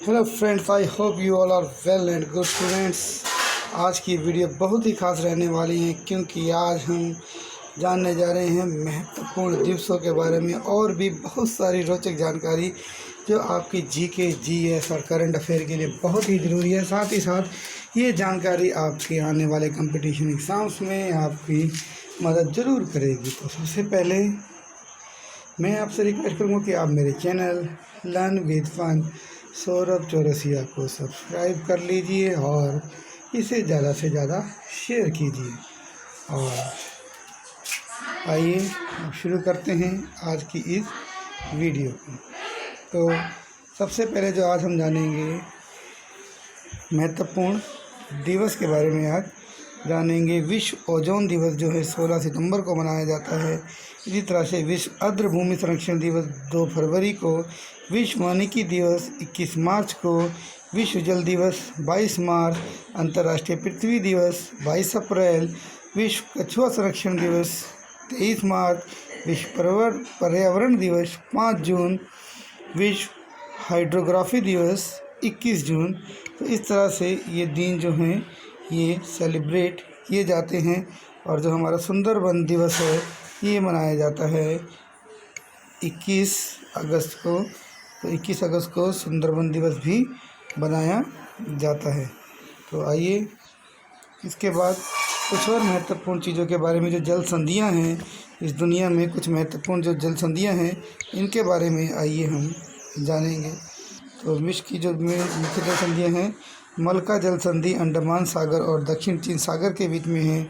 Hello friends, I hope you all are well and good students. आज की video बहुत ही खास रहने वाली है क्योंकि आज हम जानने जा रहे हैं महत्वपूर्ण दिवसों के बारे में और भी बहुत सारी रोचक जानकारी जो आपकी जीके, जीएस और करंट अफेयर के लिए बहुत ही ज़रूरी है। साथ ही साथ ये जानकारी आपके आने वाले कंपटीशन एग्ज़ाम्स में आपकी मदद ज़रूर करेगी। तो सबसे पहले मैं आपसे रिक्वेस्ट करूँगा कि आप मेरे channel learn with fun Saurabh Chaurasia को सब्सक्राइब कर लीजिए और इसे ज़्यादा से ज़्यादा शेयर कीजिए। और आइए अब शुरू करते हैं आज की इस वीडियो को। तो सबसे पहले जो आज हम जानेंगे महत्वपूर्ण दिवस के बारे में। आज जानेंगे विश्व ओजोन दिवस जो है 16 सितंबर को मनाया जाता है। इसी तरह से विश्व आर्द्र भूमि संरक्षण दिवस 2 फरवरी को, विश्व वानिकी दिवस 21 मार्च को, विश्व जल दिवस 22 मार्च, अंतर्राष्ट्रीय पृथ्वी दिवस 22 अप्रैल, विश्व कछुआ संरक्षण दिवस 23 मार्च, विश्व पर्यावरण दिवस 5 जून, विश्व हाइड्रोग्राफी दिवस 21 जून। तो इस तरह से ये दिन जो हैं ये सेलिब्रेट किए जाते हैं। और जो हमारा सुंदरवन दिवस है ये मनाया जाता है 21 अगस्त को। तो 21 अगस्त को सुंदरवन दिवस भी मनाया जाता है। तो आइए इसके बाद कुछ और महत्वपूर्ण चीज़ों के बारे में, जो जल संधियाँ हैं इस दुनिया में, कुछ महत्वपूर्ण जो जल संधियाँ हैं इनके बारे में आइए हम जानेंगे। तो विश्व की जो मुख्य जल संधियाँ हैं, मलका जल संधि अंडमान सागर और दक्षिण चीन सागर के बीच में है।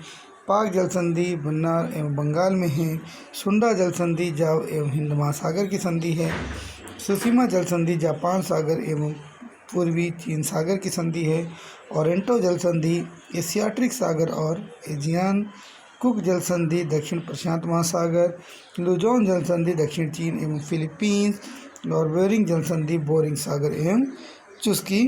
पाक जल संधि बन्नार एवं बंगाल में है। सुंडा जल संधि जाव एवं हिंद महासागर की संधि है। सुसीमा जल संधि जापान सागर एवं पूर्वी चीन सागर की संधि है। ओरेंटो जल संधि एशियाटिक सागर और एजियन। कुक जल संधि दक्षिण प्रशांत महासागर। लुजोन जल संधि दक्षिण चीन एवं फिलीपींस। और बेरिंग जल संधि बोरिंग सागर एवं चुस्की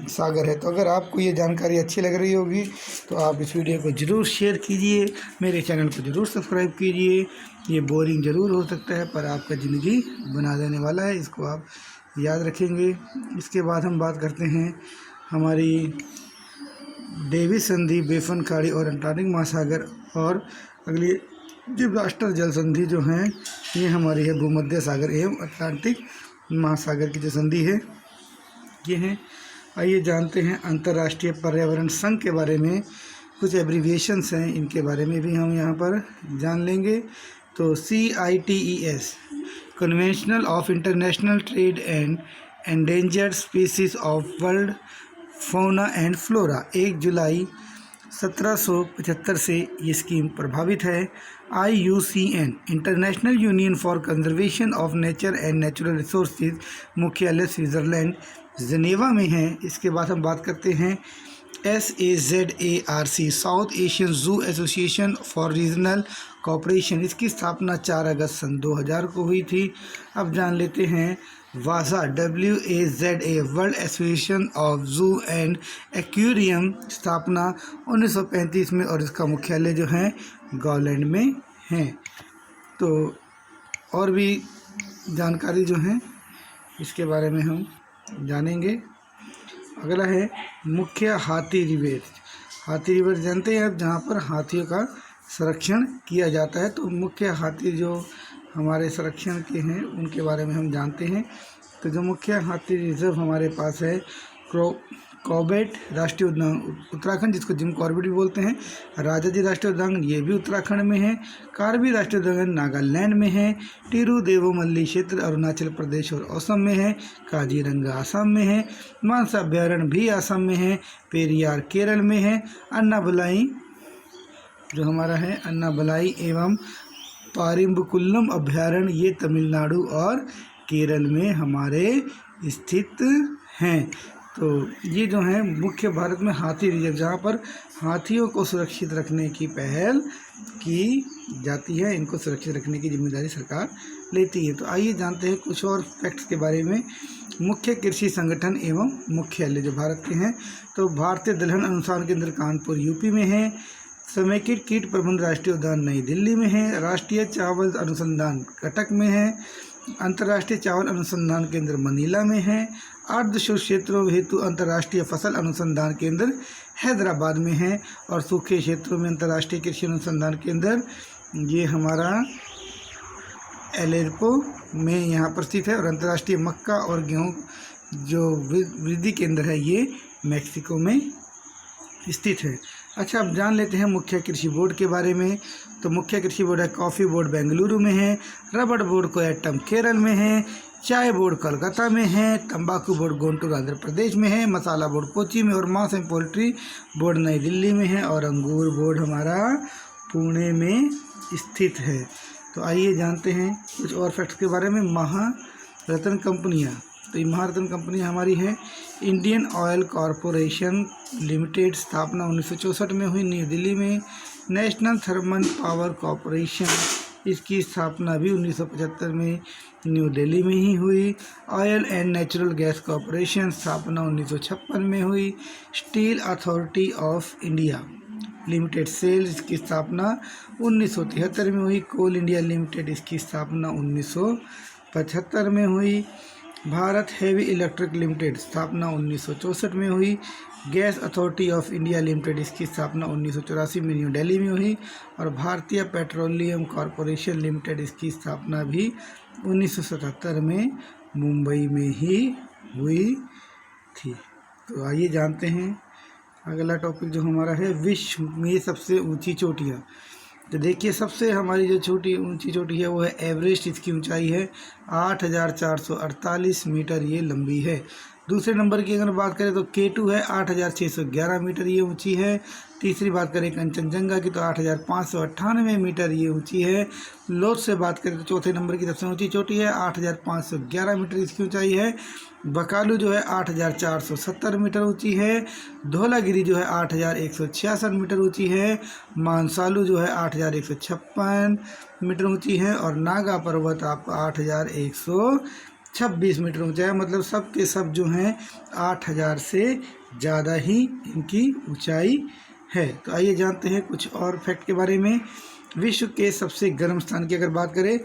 सागर है। तो अगर आपको ये जानकारी अच्छी लग रही होगी तो आप इस वीडियो को ज़रूर शेयर कीजिए, मेरे चैनल को ज़रूर सब्सक्राइब कीजिए। ये बोरिंग ज़रूर हो सकता है पर आपका ज़िंदगी बना देने वाला है, इसको आप याद रखेंगे। इसके बाद हम बात करते हैं हमारी डेविस संधि, बेफन खाड़ी और अंटार्कटिक महासागर। और अगली जिब्राल्टर जल संधि जो हैं ये हमारी है भूमध्य सागर एवं अटलांटिक महासागर की जो संधि है ये हैं। आइए जानते हैं अंतर्राष्ट्रीय पर्यावरण संघ के बारे में। कुछ एब्रीविएशंस हैं, इनके बारे में भी हम यहाँ पर जान लेंगे। तो CITES conventional of international trade and endangered species of world fauna and flora 1 जुलाई 1775 से ये स्कीम प्रभावित है। IUCN international union for conservation of nature and natural resources, मुख्यालय स्विट्ज़रलैंड जिनेवा में है। इसके बाद हम बात करते हैं SAZARC साउथ एशियन जू एसोसिएशन फॉर रीजनल कोऑपरेशन। इसकी स्थापना 4 अगस्त सन 2000 को हुई थी। अब जान लेते हैं वाजा WAZA वर्ल्ड एसोसिएशन ऑफ जू एंड एक्वेरियम, स्थापना 1935 में और इसका मुख्यालय जो है गॉलैंड में है। तो और भी जानकारी जो है इसके बारे में हम जानेंगे। अगला है मुख्य हाथी रिवर। हाथी रिवर जानते हैं आप, जहाँ पर हाथियों का संरक्षण किया जाता है। तो मुख्य हाथी जो हमारे संरक्षण के हैं उनके बारे में हम जानते हैं। तो जो मुख्य हाथी रिजर्व हमारे पास है कॉर्बेट राष्ट्रीय उद्यान उत्तराखंड, जिसको जिम कॉर्बेट भी बोलते हैं। राजाजी राष्ट्रीय उद्यान ये भी उत्तराखंड में है। कार्बी राष्ट्रीय उद्यान नागालैंड में है। तिरुदेवमल्ली क्षेत्र अरुणाचल प्रदेश और असम में है। काजीरंगा असम में है। मानस अभ्यारण्य भी असम में है। पेरियार केरल में है। अन्नाबलाई जो हमारा है अन्नाबलाई एवं पारिम्बकुल्लम अभ्यारण्य ये तमिलनाडु और केरल में हमारे स्थित हैं। तो ये जो हैं मुख्य भारत में हाथी रिजर्व, जहाँ पर हाथियों को सुरक्षित रखने की पहल की जाती है, इनको सुरक्षित रखने की जिम्मेदारी सरकार लेती है। तो आइए जानते हैं कुछ और फैक्ट्स के बारे में। मुख्य कृषि संगठन एवं मुख्यालय जो भारत के हैं, तो भारतीय दलहन अनुसंधान केंद्र कानपुर यूपी में है। समेकित कीट प्रबंधन राष्ट्रीय उद्यान नई दिल्ली में है। राष्ट्रीय चावल अनुसंधान कटक में है। अंतर्राष्ट्रीय चावल अनुसंधान केंद्र मनीला में है। अर्ध शुष्क क्षेत्रों हेतु अंतर्राष्ट्रीय फसल अनुसंधान केंद्र हैदराबाद में है। और सूखे क्षेत्रों में अंतर्राष्ट्रीय कृषि अनुसंधान केंद्र ये हमारा एलेर्पो में यहाँ पर स्थित है। और अंतर्राष्ट्रीय मक्का और गेहूँ जो वृद्धि केंद्र है ये मैक्सिको में स्थित है। अच्छा, अब जान लेते हैं मुख्य कृषि बोर्ड के बारे में। तो मुख्य कृषि बोर्ड है कॉफ़ी बोर्ड बेंगलुरु में है, रबड़ बोर्ड कोयट्टम केरल में है, चाय बोर्ड कोलकाता में है, तंबाकू बोर्ड गुंटूर आंध्र प्रदेश में है, मसाला बोर्ड कोची में, और मांस एंड पोल्ट्री बोर्ड नई दिल्ली में है, और अंगूर बोर्ड हमारा पुणे में स्थित है। तो आइए जानते हैं कुछ और फैक्ट्स के बारे में। महारत्न कंपनियाँ, तो ये महारत्न कंपनी हमारी है इंडियन ऑयल कॉरपोरेशन लिमिटेड, स्थापना 1964 में हुई न्यू दिल्ली में। नेशनल थर्मल पावर कॉरपोरेशन, इसकी स्थापना भी 1975 में न्यू दिल्ली में ही हुई। Oil and natural gas corporation, स्थापना 1956 में हुई। Steel authority of India limited SAIL, इसकी स्थापना 1973 में हुई। कोल इंडिया लिमिटेड, इसकी स्थापना 1975 में हुई। भारत हेवी इलेक्ट्रिक लिमिटेड, स्थापना 1964 में हुई। Gas authority of India limited, इसकी स्थापना 1984 में न्यू दिल्ली में हुई। और भारतीय पेट्रोलियम कॉरपोरेशन लिमिटेड, इसकी स्थापना भी 1977 में मुंबई में ही हुई थी। तो आइए जानते हैं अगला टॉपिक जो हमारा है विश्व में सबसे ऊंची चोटियाँ। तो देखिए, सबसे हमारी जो ऊंची चोटी है वो है एवरेस्ट। इसकी ऊंचाई है 8,448 मीटर, ये लंबी है। दूसरे नंबर की अगर बात करें तो K2 है 8,611 मीटर, ये ऊंची है। तीसरी बात करें कंचनजंगा की तो 8,598 मीटर, ये ऊंची है। लोथ से बात करें तो चौथे नंबर की सबसे ऊंची चोटी है 8,511 मीटर, इसकी ऊंचाई है। बकालू जो है 8,470 मीटर ऊंची है। धौलागिरी जो है 8,166 मीटर ऊंची है। मानसालू जो है 8,156 मीटर ऊंची है। और नागा पर्वत आपका 8,126 मीटर ऊंचा है। मतलब सब के सब जो हैं 8,000 से ज़्यादा ही इनकी ऊंचाई है। तो आइए जानते हैं कुछ और फैक्ट के बारे में। विश्व के सबसे गर्म स्थान की अगर बात करें,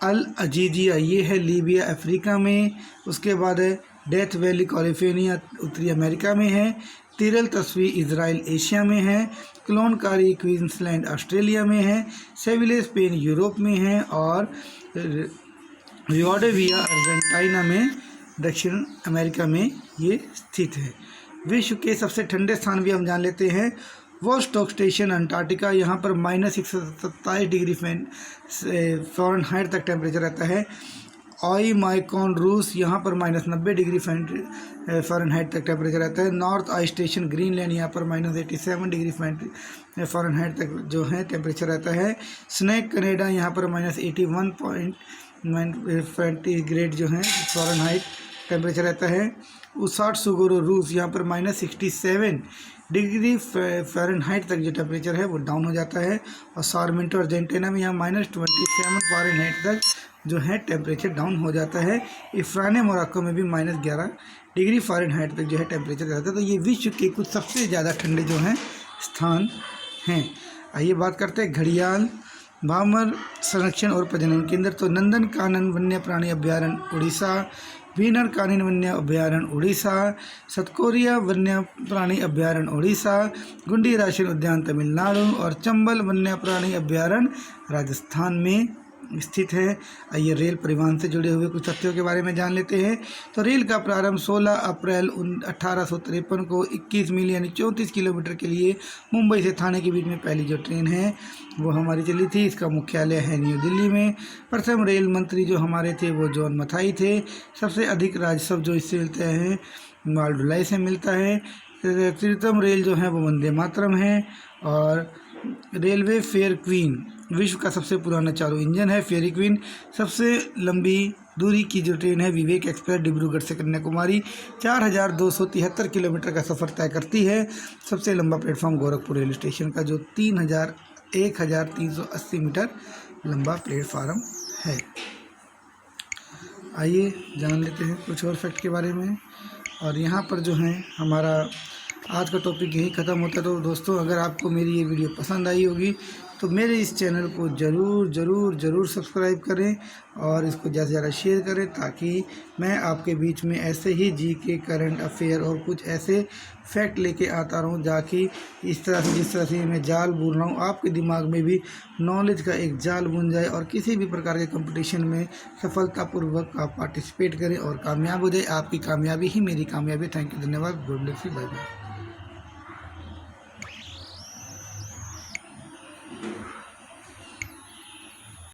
अल अजीजिया, ये है लीबिया अफ्रीका में। उसके बाद है डेथ वैली कैलिफोर्निया उत्तरी अमेरिका में है। तिरल तस्वी इजराइल एशिया में है। क्लोनकारी क्वींसलैंड ऑस्ट्रेलिया में है। सेविले स्पेन यूरोप में है। और रियोडेविया अर्जेंटीना में दक्षिण अमेरिका में ये स्थित है। विश्व के सबसे ठंडे स्थान भी हम जान लेते हैं। वोस्टॉक स्टेशन अंटार्कटिका, यहाँ पर -127 डिग्री फ़ारेनहाइट तक टेम्परेचर रहता है। ओइमाइकॉन रूस, यहाँ पर -90 डिग्री फ़ारेनहाइट तक टेम्परेचर रहता है। नॉर्थ आई स्टेशन ग्रीनलैंड, यहाँ पर -87 डिग्री फ़ारेनहाइट तक जो है टेम्परेचर रहता है। स्नैक कनाडा, यहाँ पर -81.9 सेंटीग्रेड जो है फ़ारेनहाइट टेम्परेचर रहता है। उसाटसुगुरु रूस, यहाँ पर -67 डिग्री फ़ारेनहाइट तक जो टेम्परेचर है वो डाउन हो जाता है। और सारमेंटो अर्जेंटीना में यहाँ -27 फ़ारेनहाइट तक जो है टेम्परेचर डाउन हो जाता है। इफ्राने मोरक्को में भी -11 डिग्री फ़ारेनहाइट तक जो है टेम्परेचर रहता है। तो ये विश्व के कुछ सबसे ज़्यादा ठंडे जो हैं स्थान हैं। आइए बात करते हैं घड़ियाल भामर संरक्षण और प्रजनन केंद्र। तो नंदन कानन वन्य प्राणी अभ्यारण्य उड़ीसा, वीनर कानन वन्य अभ्यारण्य उड़ीसा, सतकोरिया वन्य प्राणी अभ्यारण्य उड़ीसा, गुंडी राष्ट्रीय उद्यान तमिलनाडु और चंबल वन्य प्राणी अभ्यारण्य राजस्थान में स्थित है। आइए रेल परिवहन से जुड़े हुए कुछ तथ्यों के बारे में जान लेते हैं। तो रेल का प्रारंभ 16 अप्रैल 1853 को 21 मील यानी 34 किलोमीटर के लिए मुंबई से थाने के बीच में पहली जो ट्रेन है वो हमारी चली थी। इसका मुख्यालय है न्यू दिल्ली में। प्रथम रेल मंत्री जो हमारे थे वो जॉन मथाई थे। सबसे अधिक राजस्व जो इससे मिलते हैं माल ढुलाई से मिलता है। तृतीयतम रेल जो है वो वंदे मातरम है। और रेलवे फेयर क्वीन विश्व का सबसे पुराना चारों इंजन है फेयरी क्वीन। सबसे लंबी दूरी की जो ट्रेन है विवेक एक्सप्रेस डिब्रूगढ़ से कन्याकुमारी 4,273 किलोमीटर का सफ़र तय करती है। सबसे लंबा प्लेटफॉर्म गोरखपुर रेलवे स्टेशन का जो 1,380 मीटर लंबा प्लेटफार्म है। आइए जान लेते हैं कुछ और फैक्ट के बारे में। और यहाँ पर जो है हमारा आज का टॉपिक यही ख़त्म होता है। तो दोस्तों, अगर आपको मेरी ये वीडियो पसंद आई होगी तो मेरे इस चैनल को ज़रूर सब्सक्राइब करें और इसको ज़्यादा से ज़्यादा शेयर करें, ताकि मैं आपके बीच में ऐसे ही जीके, करंट अफेयर और कुछ ऐसे फैक्ट लेके आता रहूं, जाकि इस तरह से जिस तरह से मैं जाल बुन रहा हूँ, आपके दिमाग में भी नॉलेज का एक जाल बुन जाए और किसी भी प्रकार के कंपटीशन में सफलतापूर्वक आप पार्टिसिपेट करें और कामयाब हो जाए। आपकी कामयाबी ही मेरी कामयाबी। थैंक यू, धन्यवाद, God bless you, bye bye.